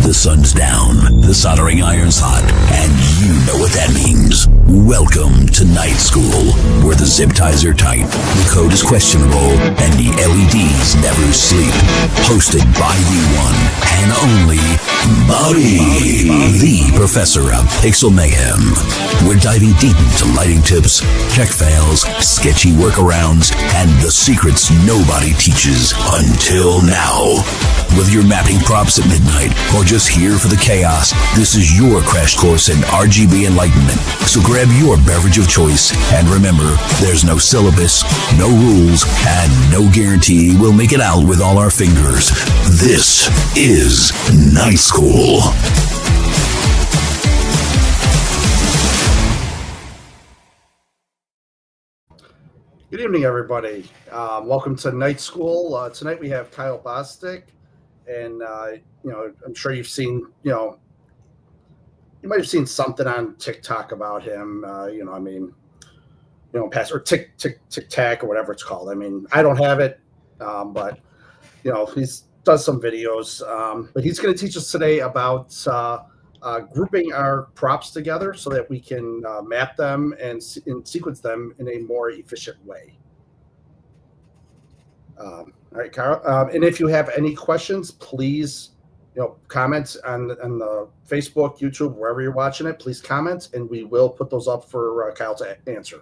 The sun's down, the soldering iron's hot, and you know what that means. Welcome to Night School, where the zip ties are tight, the code is questionable, and the LEDs never sleep. Hosted by the one and only Bobby, the professor of Pixel Mayhem. We're diving deep into lighting tips, tech fails, sketchy workarounds, and the secrets nobody teaches until now. Whether you're mapping props at midnight or just here for the chaos, this is your crash course in RGB enlightenment. So grab your beverage of choice and remember, there's no syllabus, no rules, and no guarantee we'll make it out with all our fingers. This is Night School. Good evening, everybody. Welcome to Night School. Tonight we have Kyle Bostick, and I'm sure you've seen, you might have seen something on TikTok about him. Past or TikTok or whatever it's called. I mean, I don't have it, but he's does some videos. But he's going to teach us today about grouping our props together so that we can map them and sequence them in a more efficient way. All right, Kyle. And if you have any questions, please, comment on the Facebook, YouTube, wherever you're watching it. Please comment, and we will put those up for Kyle to answer.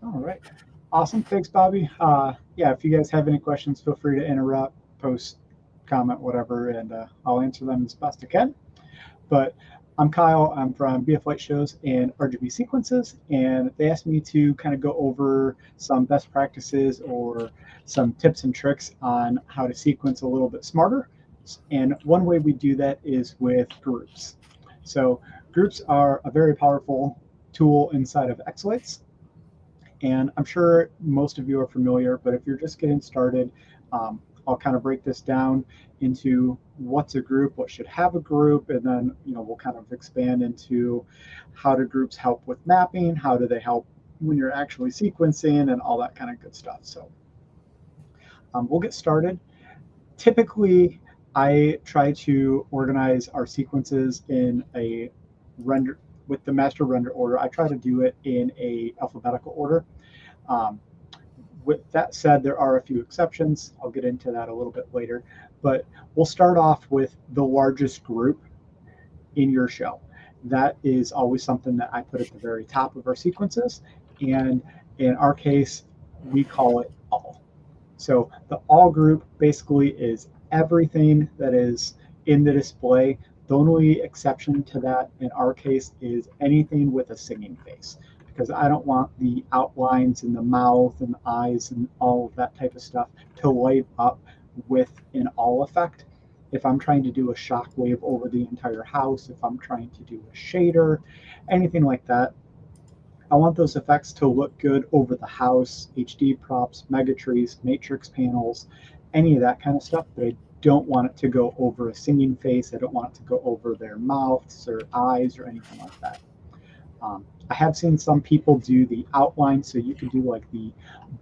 All right. Awesome. Thanks, Bobby. If you guys have any questions, feel free to interrupt, post, comment, whatever, and I'll answer them as best I can. But I'm Kyle. I'm from BF Light Shows and RGB Sequences, and they asked me to kind of go over some best practices or some tips and tricks on how to sequence a little bit smarter. And one way we do that is with groups. So groups are a very powerful tool inside of xLights. And I'm sure most of you are familiar, but if you're just getting started, I'll kind of break this down into what's a group, what should have a group, and then we'll kind of expand into how do groups help with mapping, how do they help when you're actually sequencing, and all that kind of good stuff. So we'll get started. Typically, I try to organize our sequences in a render with the master render order. I try to do it in a alphabetical order. With that said, there are a few exceptions. I'll get into that a little bit later, but we'll start off with the largest group in your show. That is always something that I put at the very top of our sequences, and in our case, we call it all. So the all group basically is everything that is in the display. The only exception to that in our case is anything with a singing face, because I don't want the outlines in the mouth and the eyes and all of that type of stuff to light up with an all effect. If I'm trying to do a shock wave over the entire house, if I'm trying to do a shader, anything like that, I want those effects to look good over the house, HD props, megatrees, matrix panels, any of that kind of stuff, but I don't want it to go over a singing face. I don't want it to go over their mouths or eyes or anything like that. I have seen some people do the outline, so you could do like the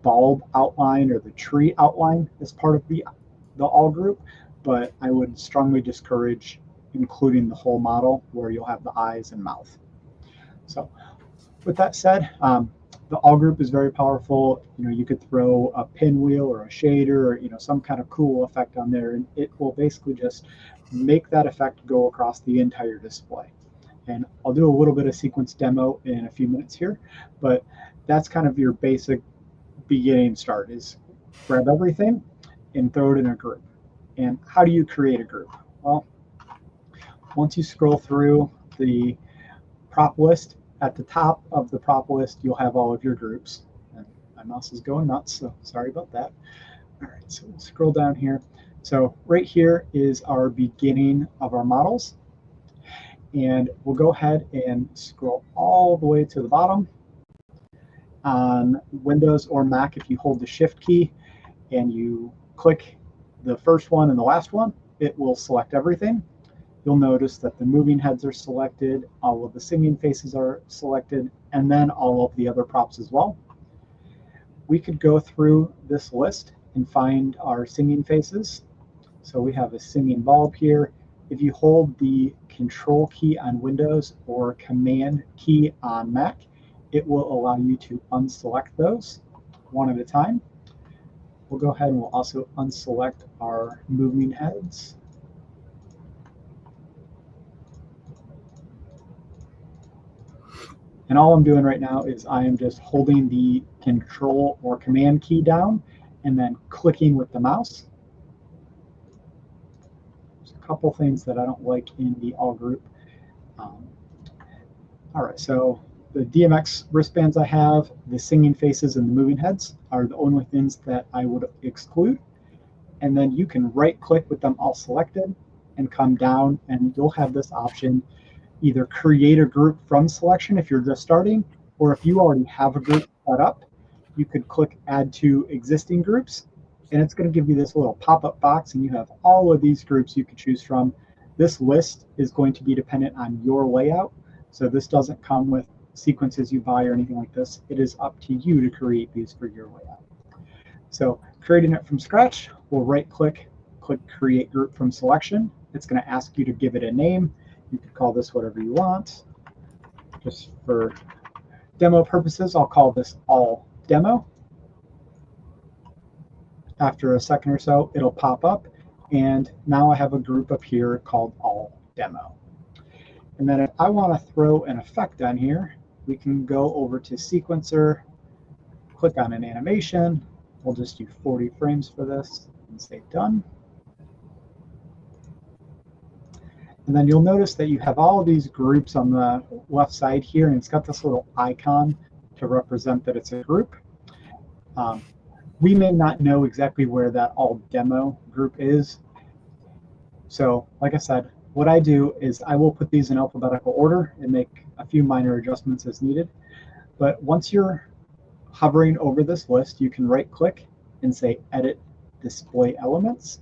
bulb outline or the tree outline as part of the all group, but I would strongly discourage including the whole model where you'll have the eyes and mouth. So with that said, the all group is very powerful. You could throw a pinwheel or a shader or some kind of cool effect on there, and it will basically just make that effect go across the entire display. And I'll do a little bit of sequence demo in a few minutes here, but that's kind of your basic beginning start, is grab everything and throw it in a group. And how do you create a group? Well, once you scroll through the prop list, at the top of the prop list, you'll have all of your groups. And my mouse is going nuts, so sorry about that. All right, so we'll scroll down here. So right here is our beginning of our models. And we'll go ahead and scroll all the way to the bottom. On Windows or Mac, if you hold the Shift key and you click the first one and the last one, it will select everything. You'll notice that the moving heads are selected, all of the singing faces are selected, and then all of the other props as well. We could go through this list and find our singing faces. So we have a singing bulb here. If you hold the Control key on Windows or Command key on Mac, it will allow you to unselect those one at a time. We'll go ahead and we'll also unselect our moving heads. And all I'm doing right now is I am just holding the Control or Command key down and then clicking with the mouse. There's a couple things that I don't like in the all group. All right, so the DMX wristbands I have, the singing faces and the moving heads are the only things that I would exclude. And then you can right click with them all selected and come down and you'll have this option, either create a group from selection if you're just starting, or if you already have a group set up, you could click add to existing groups and it's going to give you this little pop-up box and you have all of these groups you could choose from. This list is going to be dependent on your layout. So this doesn't come with sequences you buy or anything like this. It is up to you to create these for your layout. So creating it from scratch, we'll right click, click create group from selection. It's going to ask you to give it a name. You could call this whatever you want. Just for demo purposes, I'll call this all demo. After a second or so, it'll pop up. And now I have a group up here called all demo. And then if I want to throw an effect on here, we can go over to sequencer, click on an animation. We'll just do 40 frames for this and say done. And then you'll notice that you have all of these groups on the left side here, and it's got this little icon to represent that it's a group. We may not know exactly where that all demo group is. So like I said, what I do is I will put these in alphabetical order and make a few minor adjustments as needed. But once you're hovering over this list, you can right click and say edit display elements.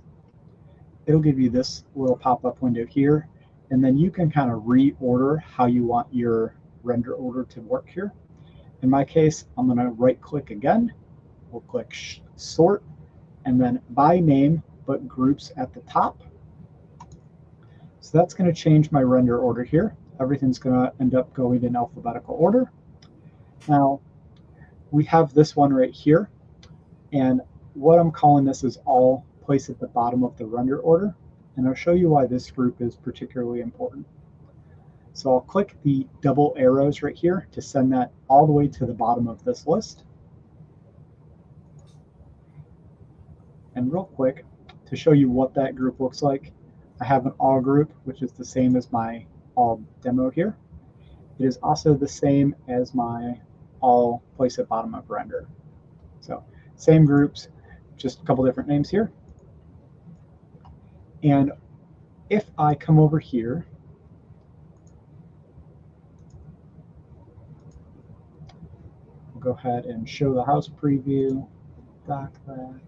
It'll give you this little pop-up window here. And then you can kind of reorder how you want your render order to work here. In my case, I'm going to right click again. We'll click sort and then by name, but groups at the top. So that's going to change my render order here. Everything's going to end up going in alphabetical order. Now, we have this one right here. And what I'm calling this is all placed at the bottom of the render order. And I'll show you why this group is particularly important. So I'll click the double arrows right here to send that all the way to the bottom of this list. And real quick, to show you what that group looks like, I have an all group, which is the same as my all demo here. It is also the same as my all place at bottom of render. So same groups, just a couple different names here. And if I come over here, we'll go ahead and show the house preview, dock that.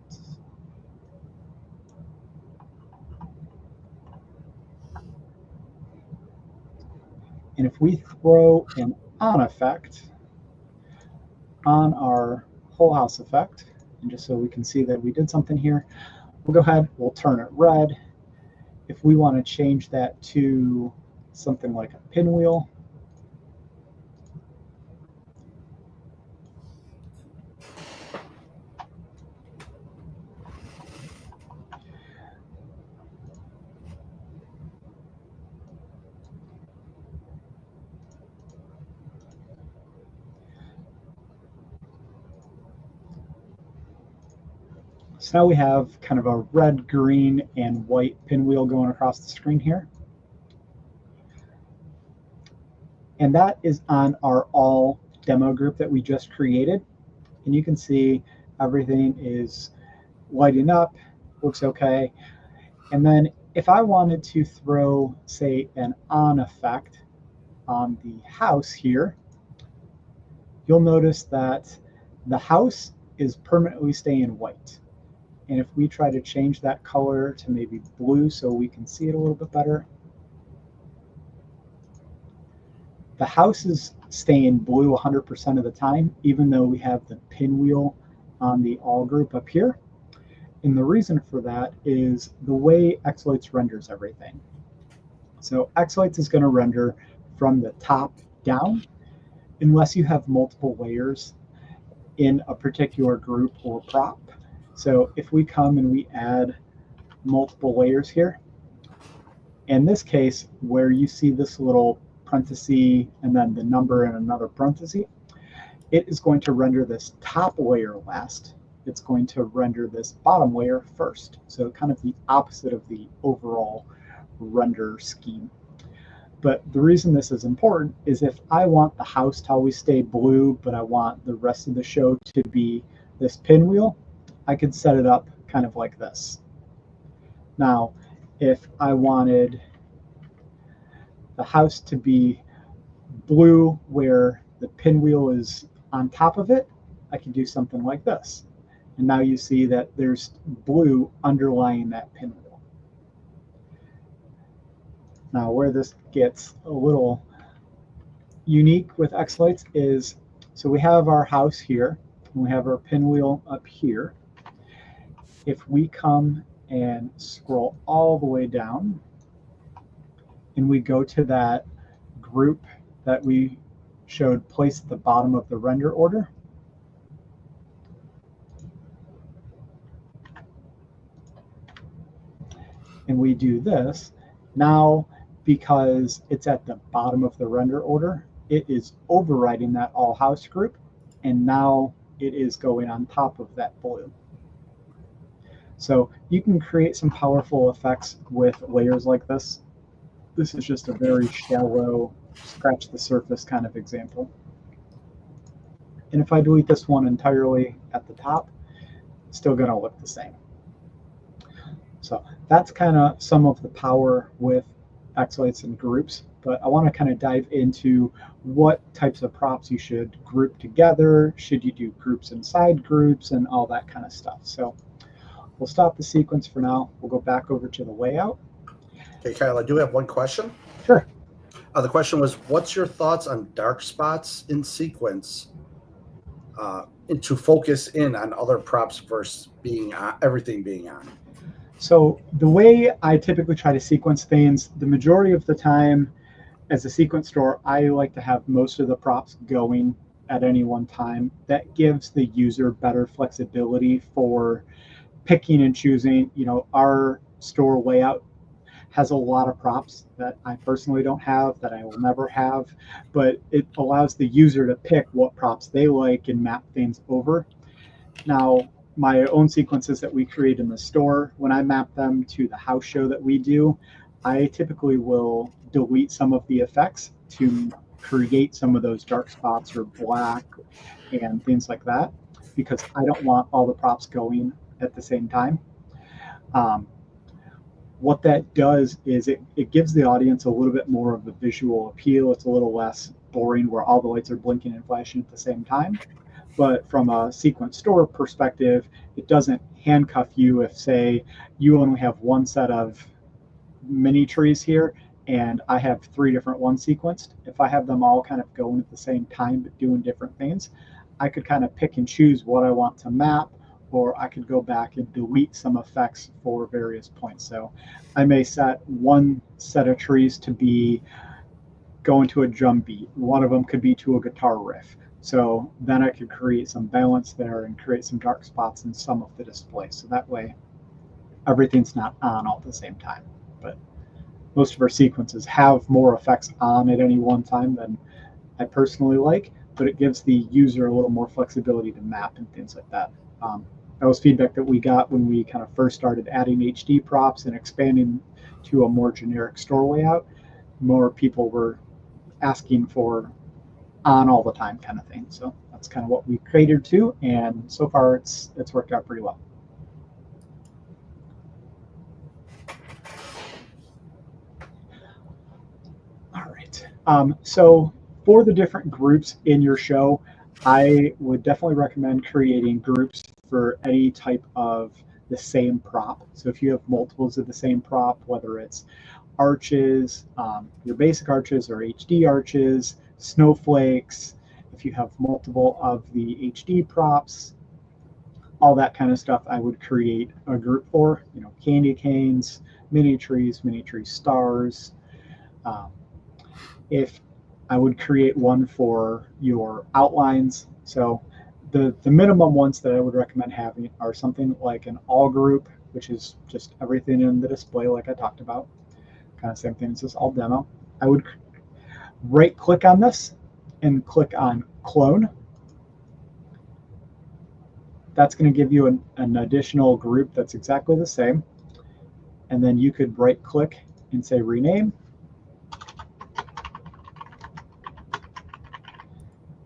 And if we throw an on effect on our whole house effect, and just so we can see that we did something here, we'll go ahead, we'll turn it red. If we want to change that to something like a pinwheel, so now we have kind of a red, green, and white pinwheel going across the screen here. And that is on our all demo group that we just created. And you can see everything is lighting up, looks okay. And then if I wanted to throw, say, an on effect on the house here, you'll notice that the house is permanently staying white. And if we try to change that color to maybe blue so we can see it a little bit better, the house is staying blue 100% of the time, even though we have the pinwheel on the all group up here. And the reason for that is the way xLights renders everything. So xLights is going to render from the top down unless you have multiple layers in a particular group or prop. So if we come and we add multiple layers here, in this case, where you see this little parenthesis and then the number in another parenthesis, it is going to render this top layer last. It's going to render this bottom layer first. So kind of the opposite of the overall render scheme. But the reason this is important is if I want the house to always stay blue, but I want the rest of the show to be this pinwheel, I could set it up kind of like this. Now, if I wanted the house to be blue where the pinwheel is on top of it, I can do something like this. And now you see that there's blue underlying that pinwheel. Now where this gets a little unique with xLights is, so we have our house here, and we have our pinwheel up here. If we come and scroll all the way down, and we go to that group that we showed placed at the bottom of the render order, and we do this, now because it's at the bottom of the render order, it is overriding that all house group, and now it is going on top of that blue. So you can create some powerful effects with layers like this. This is just a very shallow, scratch the surface kind of example. And if I delete this one entirely at the top, it's still going to look the same. So that's kind of some of the power with xLights and groups, but I want to kind of dive into what types of props you should group together, should you do groups inside groups, and all that kind of stuff. So we'll stop the sequence for now. We'll go back over to the layout. Okay, Kyle, I do have one question. Sure. The question was, what's your thoughts on dark spots in sequence and to focus in on other props versus being on, everything being on? So the way I typically try to sequence things, the majority of the time as a sequence store, I like to have most of the props going at any one time. That gives the user better flexibility for picking and choosing. You know, our store layout has a lot of props that I personally don't have, that I will never have, but it allows the user to pick what props they like and map things over. Now, my own sequences that we create in the store, when I map them to the house show that we do, I typically will delete some of the effects to create some of those dark spots or black and things like that, because I don't want all the props going at the same time. What that does is it gives the audience a little bit more of a visual appeal. It's a little less boring where all the lights are blinking and flashing at the same time. But from a sequence store perspective, it doesn't handcuff you if, say, you only have one set of mini trees here and I have 3 different ones sequenced. If I have them all kind of going at the same time but doing different things, I could kind of pick and choose what I want to map, or I could go back and delete some effects for various points. So I may set one set of trees to be going to a drum beat. One of them could be to a guitar riff. So then I could create some balance there and create some dark spots in some of the display. So that way everything's not on all at the same time. But most of our sequences have more effects on at any one time than I personally like, but it gives the user a little more flexibility to map and things like that. That was feedback that we got when we kind of first started adding HD props and expanding to a more generic store layout. More people were asking for on all the time kind of thing. So that's kind of what we catered to, and so far it's worked out pretty well. All right. So for the different groups in your show, I would definitely recommend creating groups for any type of the same prop. So if you have multiples of the same prop, whether it's arches, your basic arches or HD arches, snowflakes, if you have multiple of the HD props, all that kind of stuff I would create a group for, you know, candy canes, mini tree stars. If I would create one for your outlines. So the minimum ones that I would recommend having are something like an all group, which is just everything in the display like I talked about. Kind of same thing as this all demo. I would right click on this and click on clone. That's going to give you an additional group that's exactly the same. And then you could right click and say rename.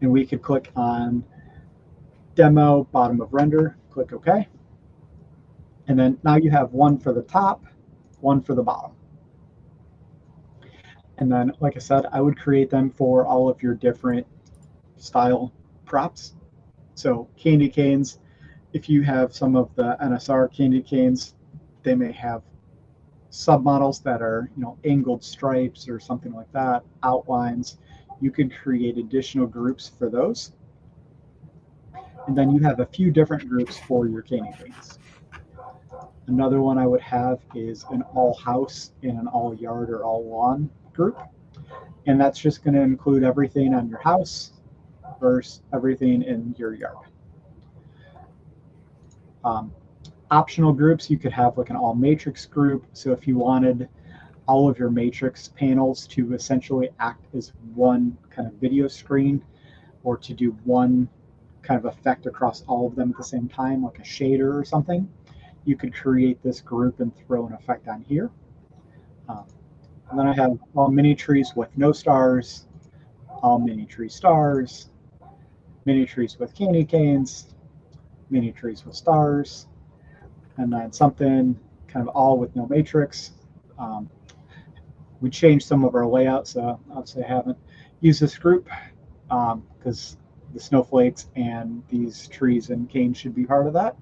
And we could click on demo, bottom of render, click OK. And then now you have one for the top, one for the bottom. And then, like I said, I would create them for all of your different style props. So candy canes, if you have some of the NSR candy canes, they may have submodels that are, you know, angled stripes or something like that, outlines. You could create additional groups for those. And then you have a few different groups for your candy canes. Another one I would have is an all house and an all yard or all lawn group. And that's just going to include everything on your house versus everything in your yard. Optional groups, you could have like an all matrix group. So if you wanted all of your matrix panels to essentially act as one kind of video screen, or to do one kind of effect across all of them at the same time, like a shader or something, you could create this group and throw an effect on here. And then I have all mini trees with no stars, all mini tree stars, mini trees with candy canes, mini trees with stars, and then something kind of all with no matrix. We changed some of our layouts, so obviously I haven't used this group because the snowflakes and these trees and canes should be part of that.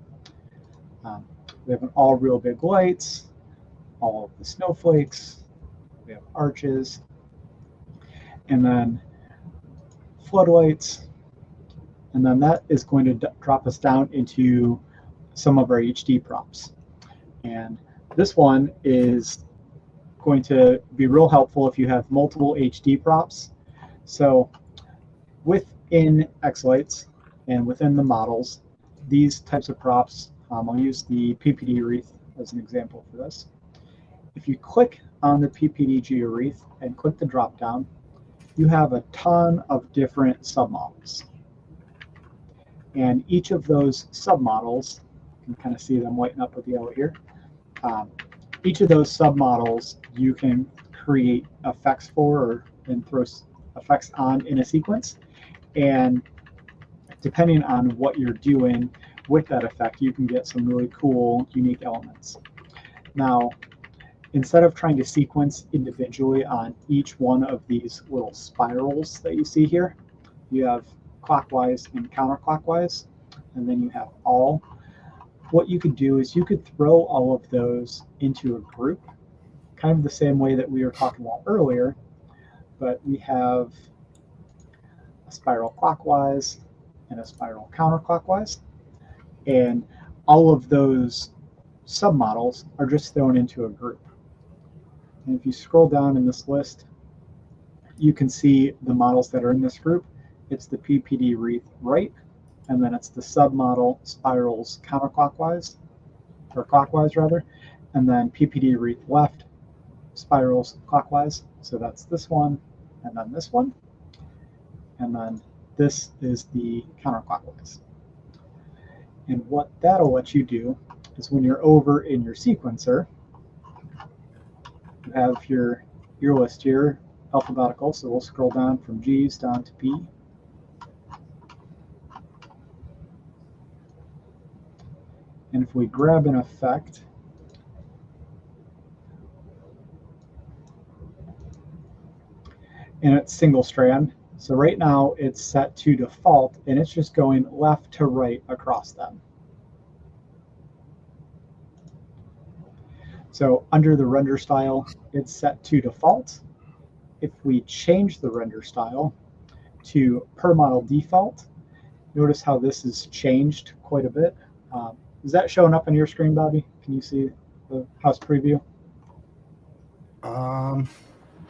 We have an all real big lights, all of the snowflakes, we have arches, and then floodlights, and then that is going to drop us down into some of our HD props. And this one is going to be real helpful if you have multiple HD props. So within xLights and within the models, these types of props, I'll use the PPD wreath as an example for this. If you click on the PPD wreath and click the drop down, you have a ton of different submodels. And each of those submodels, you can kind of see them lighting up with yellow here. Each of those submodels you can create effects for and throw effects on in a sequence. And depending on what you're doing with that effect, you can get some really cool, unique elements. Now, instead of trying to sequence individually on each one of these little spirals that you see here, you have clockwise and counterclockwise, and then you have all. What you could do is you could throw all of those into a group, kind of the same way that we were talking about earlier, but we have a spiral clockwise and a spiral counterclockwise, and all of those submodels are just thrown into a group. And if you scroll down in this list, you can see the models that are in this group. It's the PPD wreath right, and then it's the submodel spirals counterclockwise, or clockwise rather, and then PPD wreath left, spirals clockwise. So that's this one, and then this one, and then this is the counterclockwise. And what that'll let you do is when you're over in your sequencer, you have your list here, alphabetical, so we'll scroll down from G's down to P. And if we grab an effect, and it's single strand, so right now it's set to default, and it's just going left to right across them. So under the render style, it's set to default. If we change the render style to per model default, notice how this has changed quite a bit. Is that showing up on your screen, Bobby? Can you see the house preview?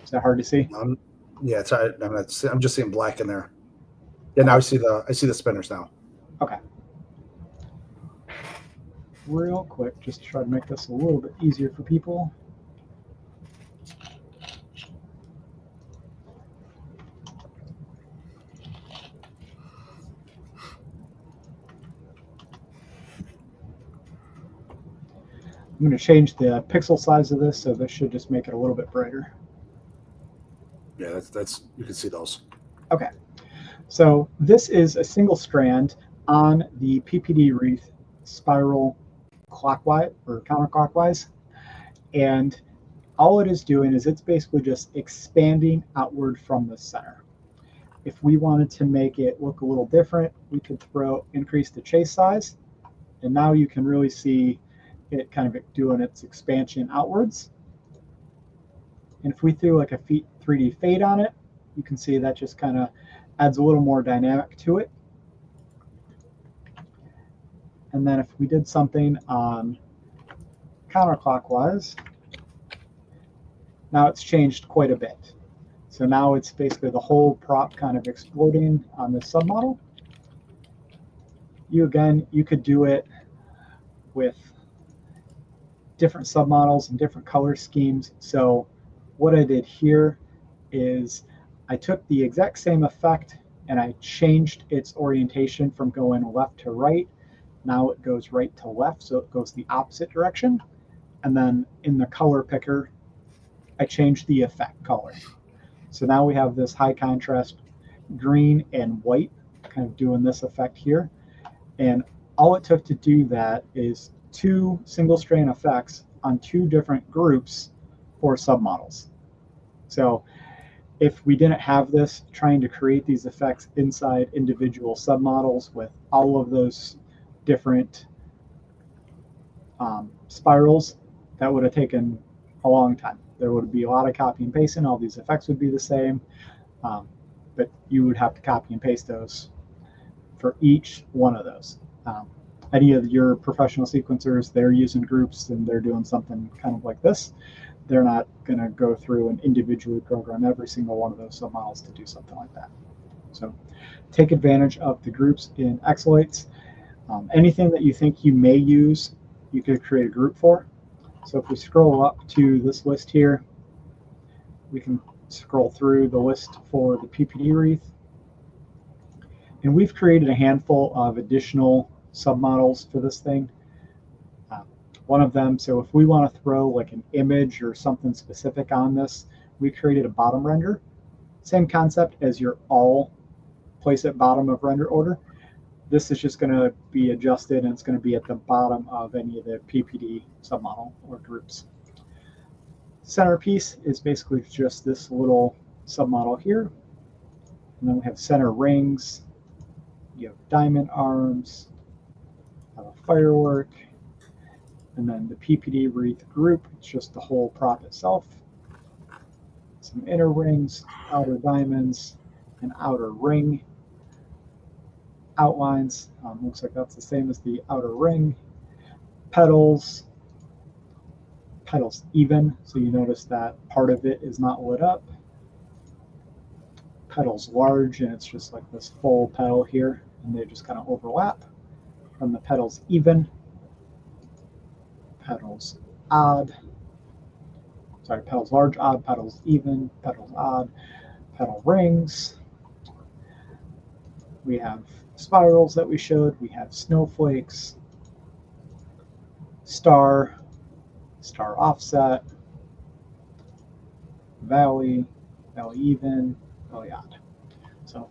Is that hard to see? Yeah, I'm just seeing black in there. Yeah, now I see the spinners now. Okay. Real quick, just to try to make this a little bit easier for people. I'm going to change the pixel size of this, so this should just make it a little bit brighter. Yeah, that's you can see those. Okay, so this is a single strand on the PPD wreath spiral clockwise or counterclockwise, and all it is doing is it's basically just expanding outward from the center. If we wanted to make it look a little different, we could increase the chase size, and now you can really see it kind of doing its expansion outwards. And if we threw like a 3D fade on it, you can see that just kind of adds a little more dynamic to it. And then if we did something on counterclockwise, now it's changed quite a bit. So now it's basically the whole prop kind of exploding on this submodel. You could do it with different submodels and different color schemes. So what I did here is I took the exact same effect and I changed its orientation from going left to right. Now it goes right to left, so it goes the opposite direction. And then in the color picker, I changed the effect color. So now we have this high contrast green and white kind of doing this effect here. And all it took to do that is 2 single strand effects on 2 different groups for submodels. So if we didn't have this, trying to create these effects inside individual submodels with all of those different spirals, that would have taken a long time. There would be a lot of copy and pasting. All these effects would be the same, but you would have to copy and paste those for each one of those. Any of your professional sequencers, they're using groups and they're doing something kind of like this. They're not going to go through and individually program every single one of those submodels to do something like that. So take advantage of the groups in xLights. Anything that you think you may use, you could create a group for. So if we scroll up to this list here, we can scroll through the list for the PPD wreath. And we've created a handful of additional submodels for this thing. One of them, so if we want to throw like an image or something specific on this, we created a bottom render. Same concept as your all place at bottom of render order. This is just going to be adjusted and it's going to be at the bottom of any of the PPD submodel or groups. Centerpiece is basically just this little submodel here. And then we have center rings, you have diamond arms, have a firework, and then the PPD wreath group, it's just the whole prop itself. Some inner rings, outer diamonds, and outer ring outlines. Looks like that's the same as the outer ring. Petals even, so you notice that part of it is not lit up. Petals large, and it's just like this full petal here, and they just kind of overlap. From the petals even, petals odd, sorry, petals large, odd, petals even, petals odd, petal rings. We have spirals that we showed, we have snowflakes, star offset, valley even, valley odd. So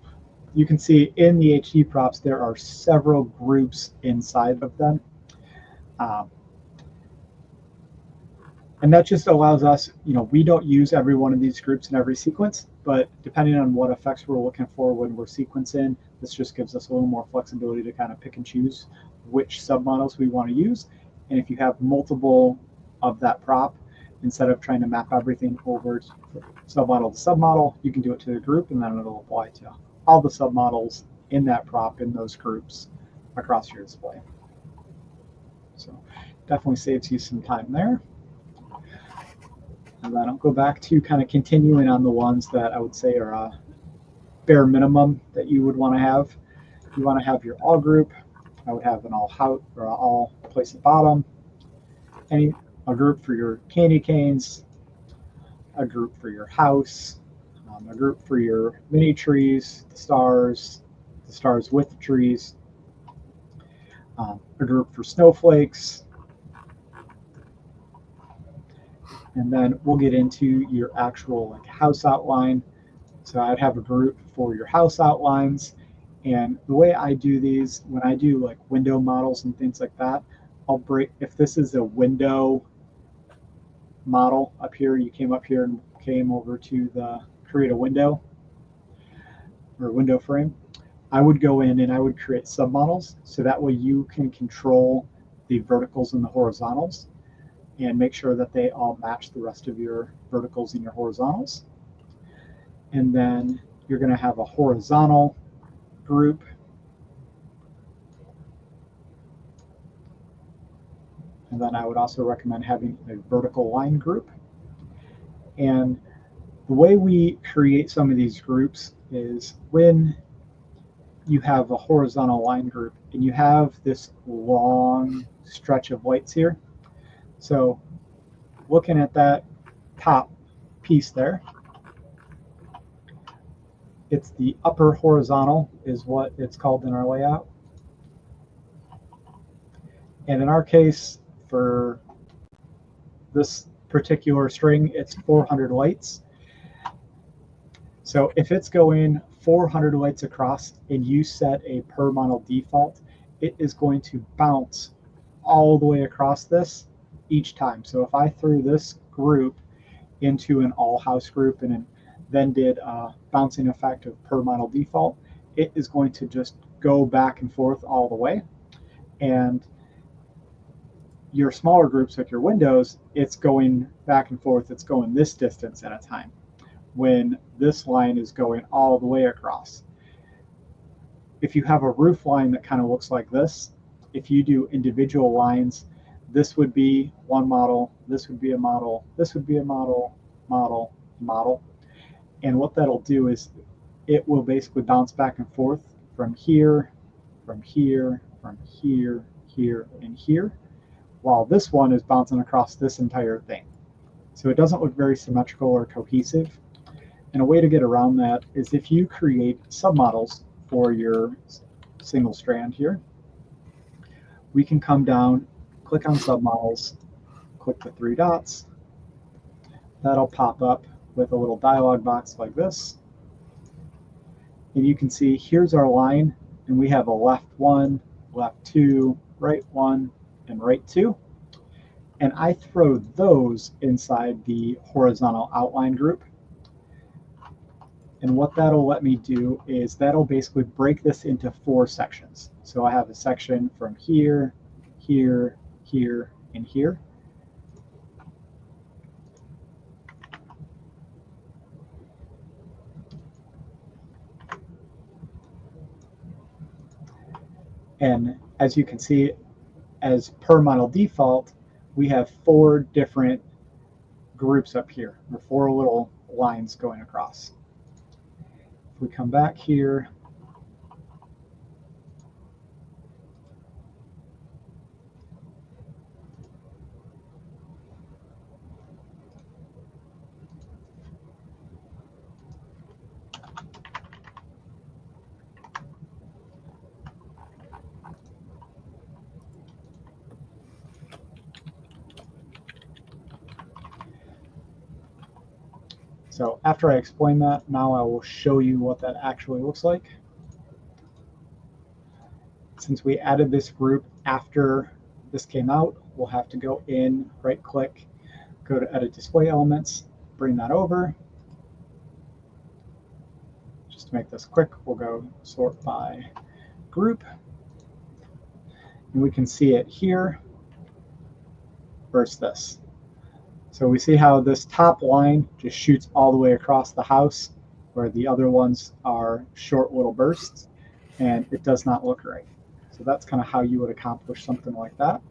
you can see in the HD props there are several groups inside of them. And that just allows us, we don't use every one of these groups in every sequence, but depending on what effects we're looking for when we're sequencing, this just gives us a little more flexibility to kind of pick and choose which submodels we want to use. And if you have multiple of that prop, instead of trying to map everything over submodel to submodel, you can do it to the group, and then it'll apply to all the submodels in that prop in those groups across your display. So definitely saves you some time there. And then I'll go back to kind of continuing on the ones that I would say are a bare minimum that you would want to have. You want to have your all group. I would have an all house or all place at bottom. A group for your candy canes, a group for your house, a group for your mini trees, the stars with the trees, a group for snowflakes, and then we'll get into your actual like house outline. So I'd have a group for your house outlines, and the way I do these, when I do like window models and things like that, I'll break, if this is a window model up here, you came up here and came over to the create a window or window frame, I would go in and I would create submodels, so that way you can control the verticals and the horizontals and make sure that they all match the rest of your verticals and your horizontals. And then you're going to have a horizontal group. And then I would also recommend having a vertical line group. And the way we create some of these groups is when you have a horizontal line group and you have this long stretch of lights here. So looking at that top piece there, it's the upper horizontal is what it's called in our layout. And in our case, for this particular string, it's 400 lights. So if it's going 400 lights across and you set a per model default, it is going to bounce all the way across this each time. So if I threw this group into an all house group and then did a bouncing effect of per model default, it is going to just go back and forth all the way. And your smaller groups like your windows, it's going back and forth, it's going this distance at a time, when this line is going all the way across. If you have a roof line that kind of looks like this, if you do individual lines, this would be one model, this would be a model, this would be a model, model, model. And what that'll do is it will basically bounce back and forth from here, from here, from here, here, and here, while this one is bouncing across this entire thing. So it doesn't look very symmetrical or cohesive. And a way to get around that is if you create submodels for your single strand here, we can come down, click on submodels, click the three dots. That'll pop up with a little dialog box like this. And you can see here's our line, and we have a left one, left two, right one, and right two. And I throw those inside the horizontal outline group. And what that'll let me do is that'll basically break this into 4 sections. So I have a section from here, here, here, and here. And as you can see, as per model default, we have 4 different groups up here, or 4 little lines going across. If we come back here, so after I explain that, now I will show you what that actually looks like. Since we added this group after this came out, we'll have to go in, right click, go to edit display elements, bring that over. Just to make this quick, we'll go sort by group. And we can see it here versus this. So we see how this top line just shoots all the way across the house, where the other ones are short little bursts, and it does not look right. So that's kind of how you would accomplish something like that.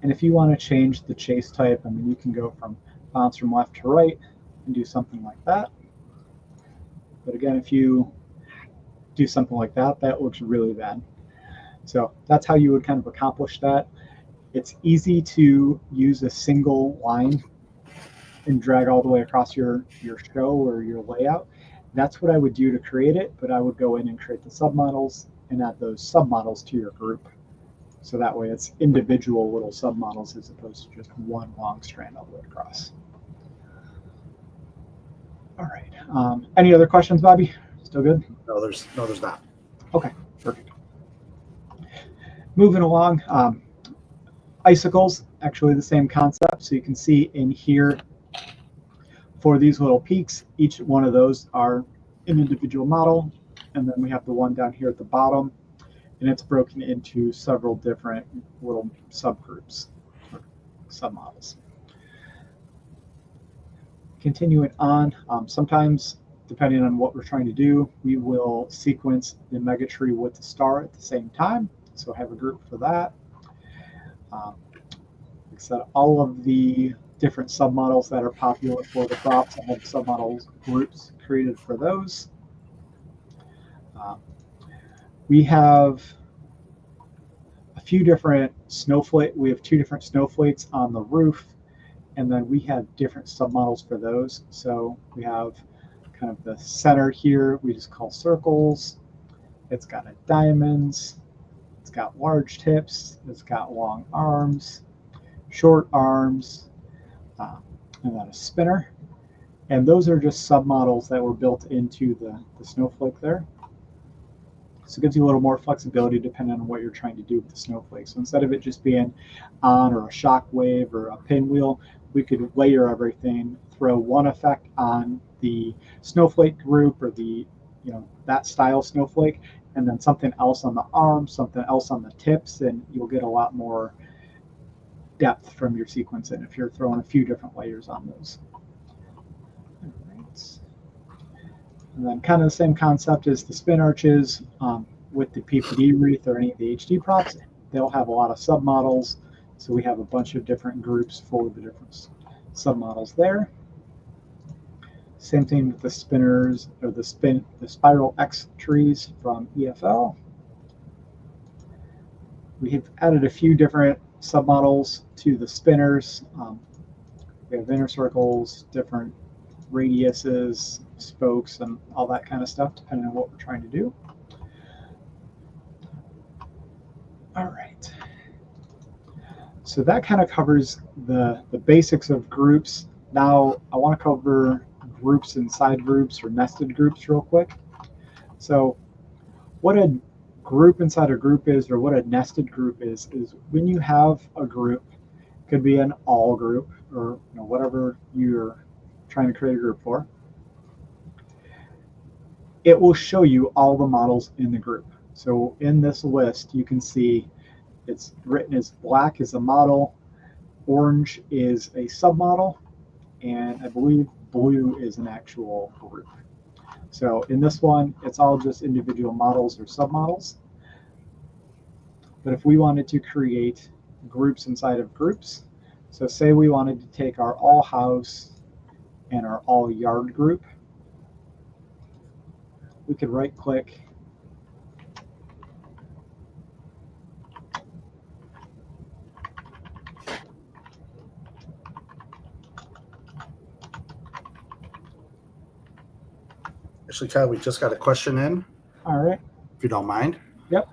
And if you want to change the chase type, I mean, you can go from bounce from left to right and do something like that. But again, if you do something like that, that looks really bad. So that's how you would kind of accomplish that. It's easy to use a single line and drag all the way across your show or your layout. That's what I would do to create it, but I would go in and create the submodels and add those submodels to your group. So that way it's individual little submodels as opposed to just one long strand all the way across. All right. Any other questions, Bobby? Still good? No, there's not. Okay, perfect. Moving along, icicles, actually the same concept. So you can see in here for these little peaks, each one of those are an individual model. And then we have the one down here at the bottom, and it's broken into several different little subgroups, or submodels. Continuing on, sometimes, depending on what we're trying to do, we will sequence the megatree with the star at the same time. So I have a group for that. Like I said, all of the different submodels that are popular for the props, I have submodels groups created for those. We have a few different snowflake. We have two different snowflakes on the roof, and then we have different submodels for those. So we have kind of the center here, we just call circles. It's got a diamonds. It's got large tips. It's got long arms, short arms, and then a spinner. And those are just submodels that were built into the snowflake there. So it gives you a little more flexibility depending on what you're trying to do with the snowflake. So instead of it just being on or a shock wave or a pinwheel, we could layer everything, throw one effect on the snowflake group or the, that style snowflake, and then something else on the arm, something else on the tips, and you'll get a lot more depth from your sequencing if you're throwing a few different layers on those. All right. And then kind of the same concept as the spin arches with the PPD wreath or any of the HD props. They'll have a lot of submodels. So we have a bunch of different groups for the different submodels there. Same thing with the spinners or the spiral X trees from EFL. We have added a few different submodels to the spinners. We have inner circles, different radiuses, spokes, and all that kind of stuff, depending on what we're trying to do. All right. So that kind of covers the basics of groups. Now I want to cover groups inside groups or nested groups real quick. So what a group inside a group is, or what a nested group is when you have a group, could be an all group or whatever you're trying to create a group for. It will show you all the models in the group. So in this list, you can see it's written as black is a model, orange is a submodel, and I believe blue is an actual group. So in this one, it's all just individual models or submodels. But if we wanted to create groups inside of groups, so say we wanted to take our all house and our all yard group, we could right click Actually, Kyle, we just got a question in. All right. If you don't mind. Yep.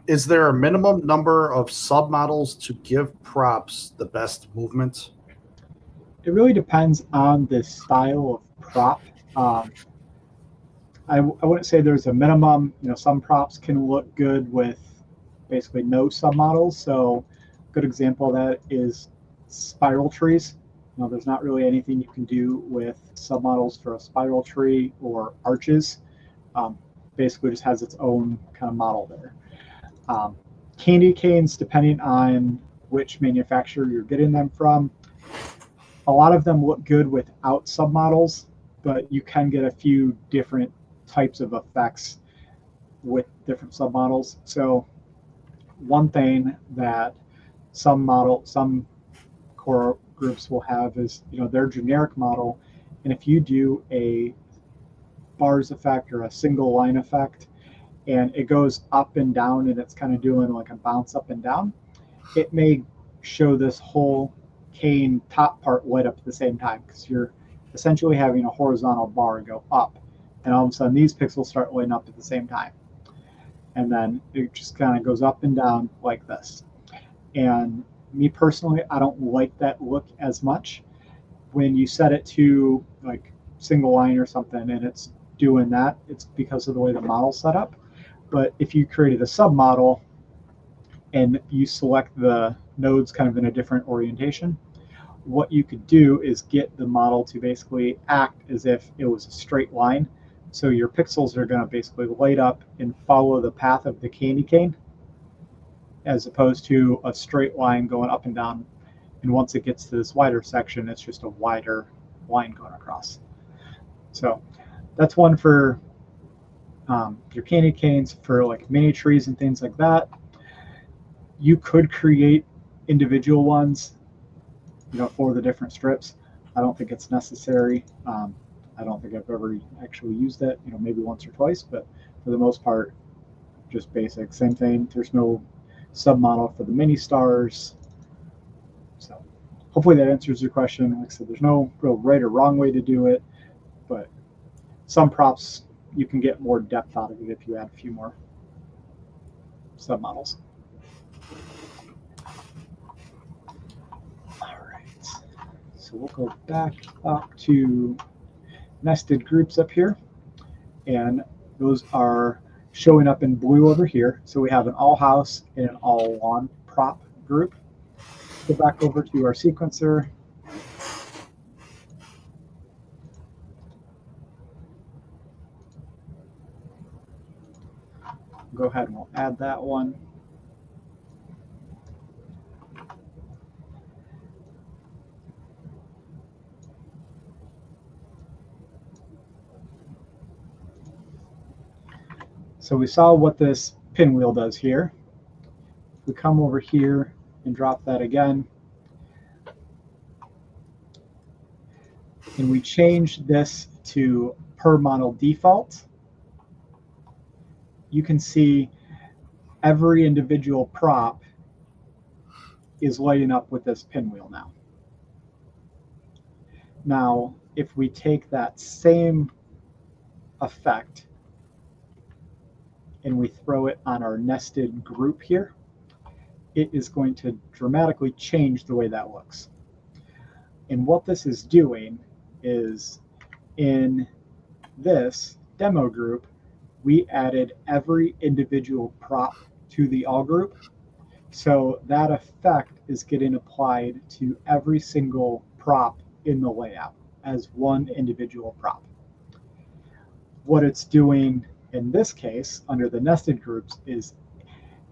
Is there a minimum number of submodels to give props the best movement? It really depends on the style of prop. I wouldn't say there's a minimum. Some props can look good with basically no submodels. So a good example of that is spiral trees. There's not really anything you can do with submodels for a spiral tree or arches. Basically just has its own kind of model there. Candy canes, depending on which manufacturer you're getting them from, a lot of them look good without submodels, but you can get a few different types of effects with different submodels. So one thing that some core groups will have is, their generic model. And if you do a bars effect or a single line effect, and it goes up and down, and it's kind of doing like a bounce up and down, it may show this whole cane top part light up at the same time, because you're essentially having a horizontal bar go up, and all of a sudden these pixels start lighting up at the same time, and then it just kind of goes up and down like this. And me personally, I don't like that look as much. When you set it to like single line or something and it's doing that, it's because of the way the model's set up. But if you created a submodel and you select the nodes kind of in a different orientation, what you could do is get the model to basically act as if it was a straight line. So your pixels are going to basically light up and follow the path of the candy cane, as opposed to a straight line going up and down. And once it gets to this wider section, it's just a wider line going across. So that's one for your candy canes, for like mini trees and things like that. You could create individual ones, for the different strips. I don't think it's necessary. I don't think I've ever actually used it, maybe once or twice, but for the most part, just basic. Same thing. There's no submodel for the mini stars. So hopefully that answers your question. Like I said, there's no real right or wrong way to do it, but some props you can get more depth out of it if you add a few more submodels. All right, so we'll go back up to nested groups up here, and those are showing up in blue over here. So we have an all house and an all lawn prop group. Go back over to our sequencer. Go ahead and we'll add that one. So we saw what this pinwheel does here. If we come over here and drop that again, and we change this to per model default, you can see every individual prop is lighting up with this pinwheel now. Now, if we take that same effect and we throw it on our nested group here, it is going to dramatically change the way that looks. And what this is doing is, in this demo group, we added every individual prop to the all group. So that effect is getting applied to every single prop in the layout as one individual prop. What it's doing in this case, under the nested groups, is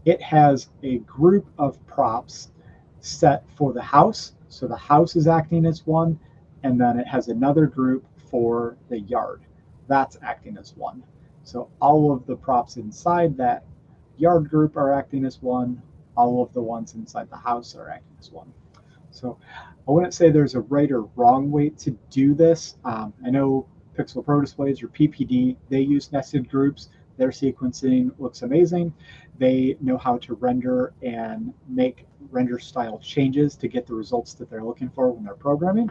it has a group of props set for the house. So the house is acting as one, and then it has another group for the yard. That's acting as one. So all of the props inside that yard group are acting as one. All of the ones inside the house are acting as one. So I wouldn't say there's a right or wrong way to do this. I know Pixel Pro Displays or PPD, they use nested groups. Their sequencing looks amazing. They know how to render and make render style changes to get the results that they're looking for when they're programming.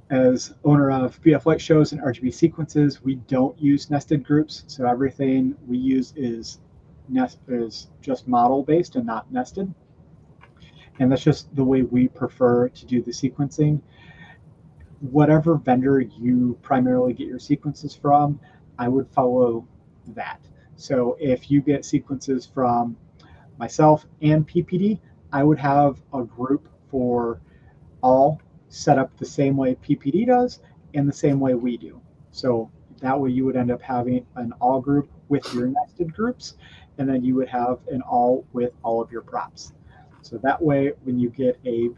As owner of BF Light Shows and RGB Sequences, we don't use nested groups. So everything we use is just model based and not nested. And that's just the way we prefer to do the sequencing. Whatever vendor you primarily get your sequences from, I would follow that. So if you get sequences from myself and PPD, I would have a group for all set up the same way PPD does and the same way we do. So that way you would end up having an all group with your nested groups, and then you would have an all with all of your props. So that way, when you get a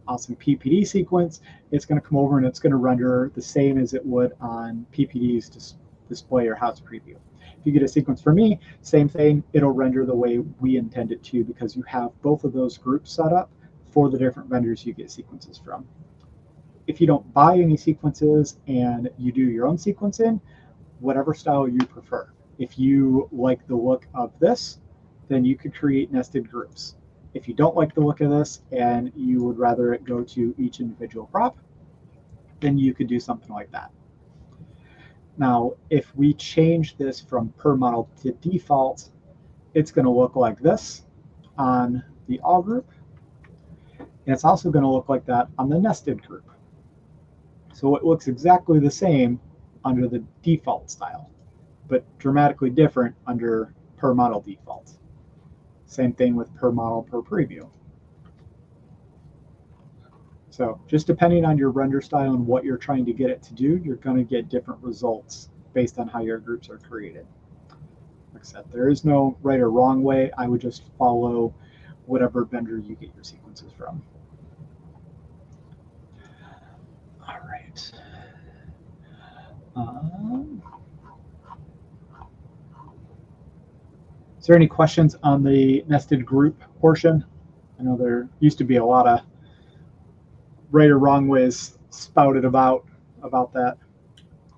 awesome PPD sequence, it's going to come over and it's going to render the same as it would on PPD's display or house preview. If you get a sequence from me, same thing, it'll render the way we intend it to because you have both of those groups set up for the different vendors you get sequences from. If you don't buy any sequences and you do your own sequencing, whatever style you prefer. If you like the look of this, then you could create nested groups. If you don't like the look of this and you would rather it go to each individual prop, then you could do something like that. Now, if we change this from per model to default, it's going to look like this on the all group. And it's also going to look like that on the nested group. So it looks exactly the same under the default style, but dramatically different under per model default. Same thing with per model per preview. So just depending on your render style and what you're trying to get it to do, you're going to get different results based on how your groups are created. Like I said, there is no right or wrong way. I would just follow whatever vendor you get your sequences from. All right. Is there any questions on the nested group portion? I know there used to be a lot of right or wrong ways spouted about that.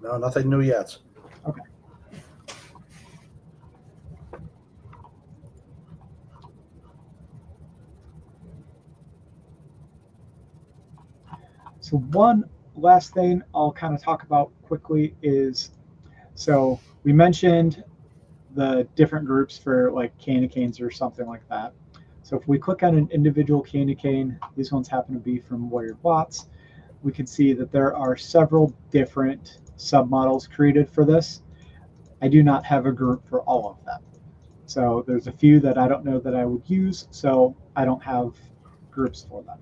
No, nothing new yet. Okay. So one last thing I'll kind of talk about quickly is, so we mentioned the different groups for like candy canes or something like that. So if we click on an individual candy cane, these ones happen to be from Wired Watts, we can see that there are several different submodels created for this. I do not have a group for all of them. So there's a few that I don't know that I would use, so I don't have groups for them.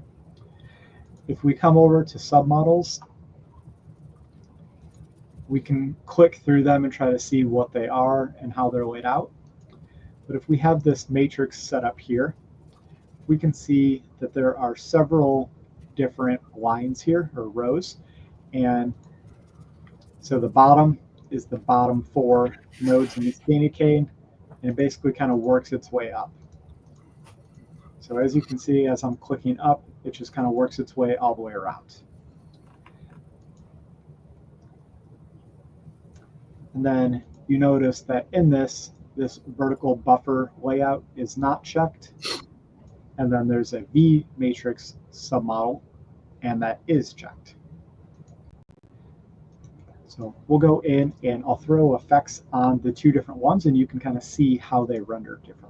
If we come over to submodels, we can click through them and try to see what they are and how they're laid out. But if we have this matrix set up here, we can see that there are several different lines here, or rows. And so the bottom is the bottom 4 nodes in this candy cane, and it basically kind of works its way up. So as you can see, as I'm clicking up, it just kind of works its way all the way around. And then you notice that in this vertical buffer layout is not checked. And then there's a V matrix submodel, and that is checked. So we'll go in and I'll throw effects on the 2 different ones, and you can kind of see how they render differently.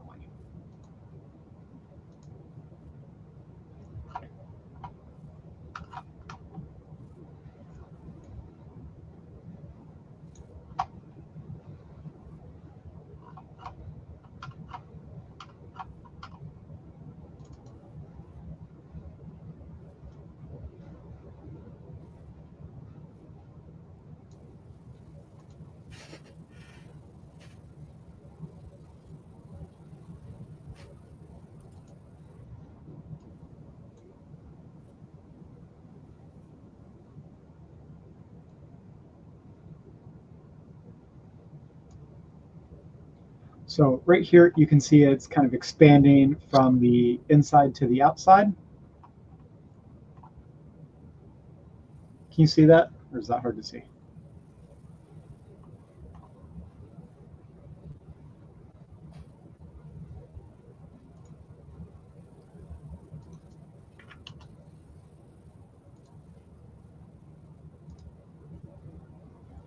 So right here, you can see it's kind of expanding from the inside to the outside. Can you see that, or is that hard to see?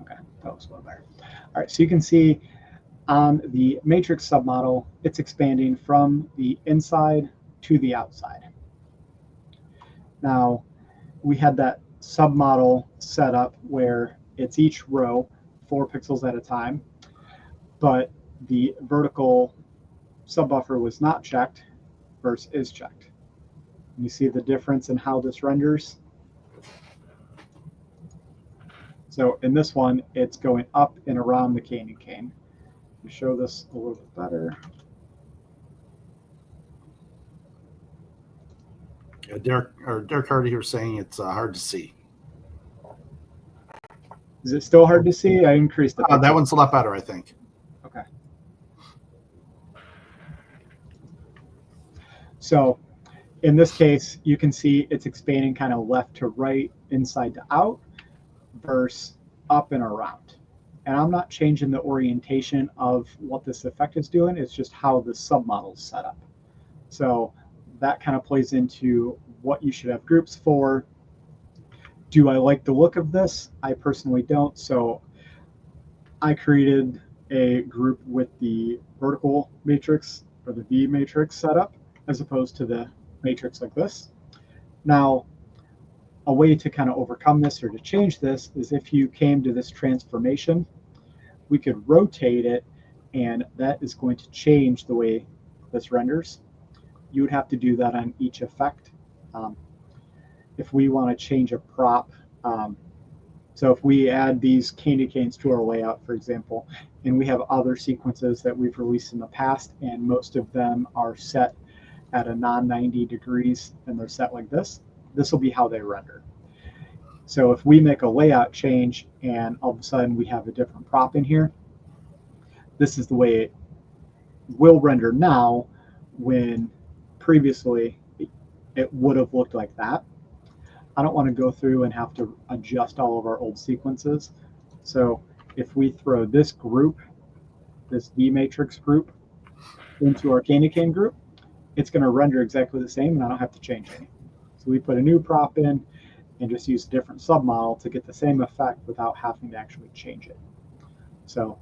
Okay, that looks a little better. All right, so you can see on the matrix submodel, it's expanding from the inside to the outside. Now, we had that submodel set up where it's each row 4 pixels at a time, but the vertical subbuffer was not checked versus is checked. You see the difference in how this renders? So in this one, it's going up and around the candy cane. To show this a little bit better. Yeah, Derek Hardy here saying it's hard to see. Is it still hard to see? I increased it. That one's a lot better, I think. Okay. So in this case, you can see it's expanding kind of left to right, inside to out, versus up and around. And I'm not changing the orientation of what this effect is doing. It's just how the submodel is set up. So that kind of plays into what you should have groups for. Do I like the look of this? I personally don't. So I created a group with the vertical matrix or the V matrix setup as opposed to the matrix like this. Now, a way to kind of overcome this or to change this is if you came to this transformation, we could rotate it, and that is going to change the way this renders. You would have to do that on each effect. If we want to change a prop, so if we add these candy canes to our layout, for example, and we have other sequences that we've released in the past, and most of them are set at a non-90 degrees, and they're set like this, this will be how they render. So if we make a layout change and all of a sudden we have a different prop in here, this is the way it will render now, when previously it would have looked like that. I don't want to go through and have to adjust all of our old sequences. So if we throw this group, this V matrix group, into our candy cane group, it's going to render exactly the same, and I don't have to change anything. So we put a new prop in and just use a different submodel to get the same effect without having to actually change it. So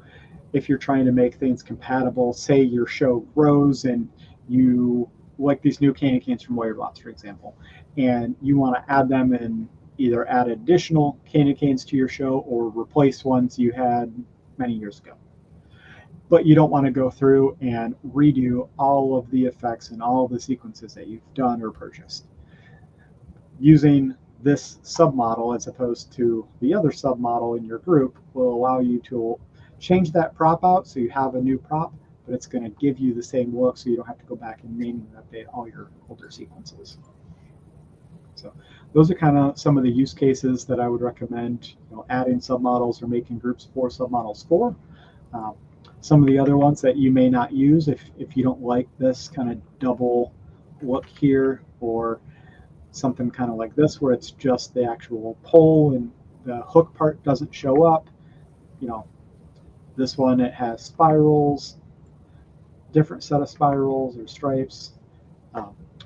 if you're trying to make things compatible, say your show grows and you like these new candy canes from Wirebots, for example, and you want to add them and either add additional candy canes to your show or replace ones you had many years ago. But you don't want to go through and redo all of the effects and all of the sequences that you've done or purchased. Using this submodel as opposed to the other submodel in your group will allow you to change that prop out so you have a new prop, but it's going to give you the same look so you don't have to go back and manually update all your older sequences. So those are kind of some of the use cases that I would recommend, adding submodels or making groups for submodels for. Some of the other ones that you may not use if you don't like this kind of double look here, or something kind of like this where it's just the actual pole and the hook part doesn't show up. This one, it has spirals, different set of spirals or stripes.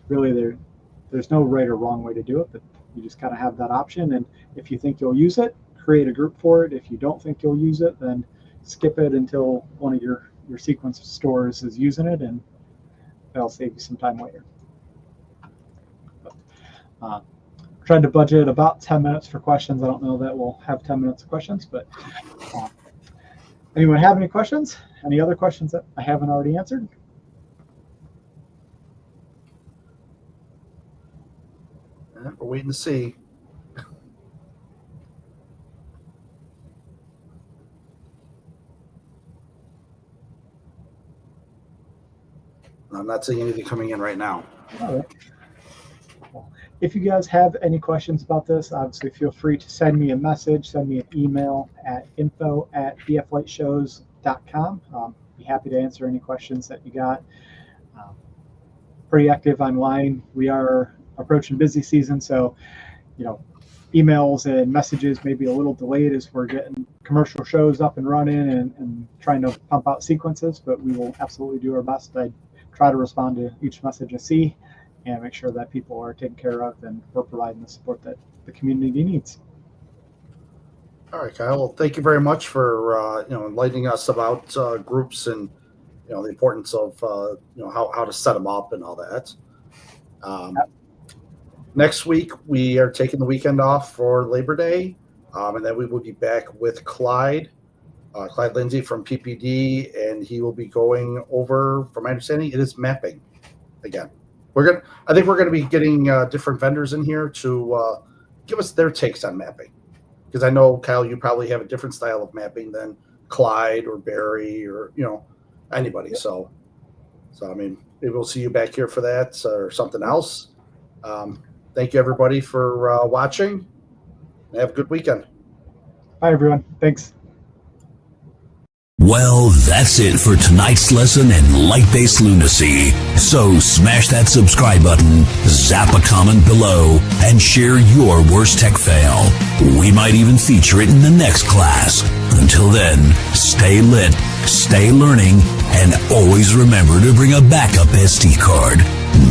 Really, there's no right or wrong way to do it, but you just kind of have that option. And if you think you'll use it, create a group for it. If you don't think you'll use it, then skip it until one of your sequence stores is using it, and that'll save you some time later. Tried to budget about 10 minutes for questions. I don't know that we'll have 10 minutes of questions, but anyone have any questions? Any other questions that I haven't already answered? We're waiting to see. I'm not seeing anything coming in right now. All right. Well, if you guys have any questions about this, obviously feel free to send me a message, send me an email at info@bflightshows.com. Be happy to answer any questions that you got. Pretty active online. We are approaching busy season, so emails and messages may be a little delayed as we're getting commercial shows up and running and trying to pump out sequences, but we will absolutely do our best. I try to respond to each message I see and make sure that people are taken care of and we're providing the support that the community needs. All right, Kyle. Well, thank you very much for enlightening us about groups and the importance of how to set them up and all that. Next week we are taking the weekend off for Labor Day, and then we will be back with Clyde Lindsay from PPD, and he will be going over, from my understanding, it is mapping again. I think we're gonna be getting different vendors in here to give us their takes on mapping, because I know, Kyle, you probably have a different style of mapping than Clyde or Barry or anybody. So I mean, maybe we'll see you back here for that or something else. Thank you, everybody, for watching. Have a good weekend. Bye, everyone. Thanks. Well, that's it for tonight's lesson in light-based lunacy. So smash that subscribe button, zap a comment below, and share your worst tech fail. We might even feature it in the next class. Until then, stay lit, stay learning, and always remember to bring a backup SD card.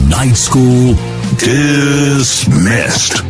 Night School dismissed.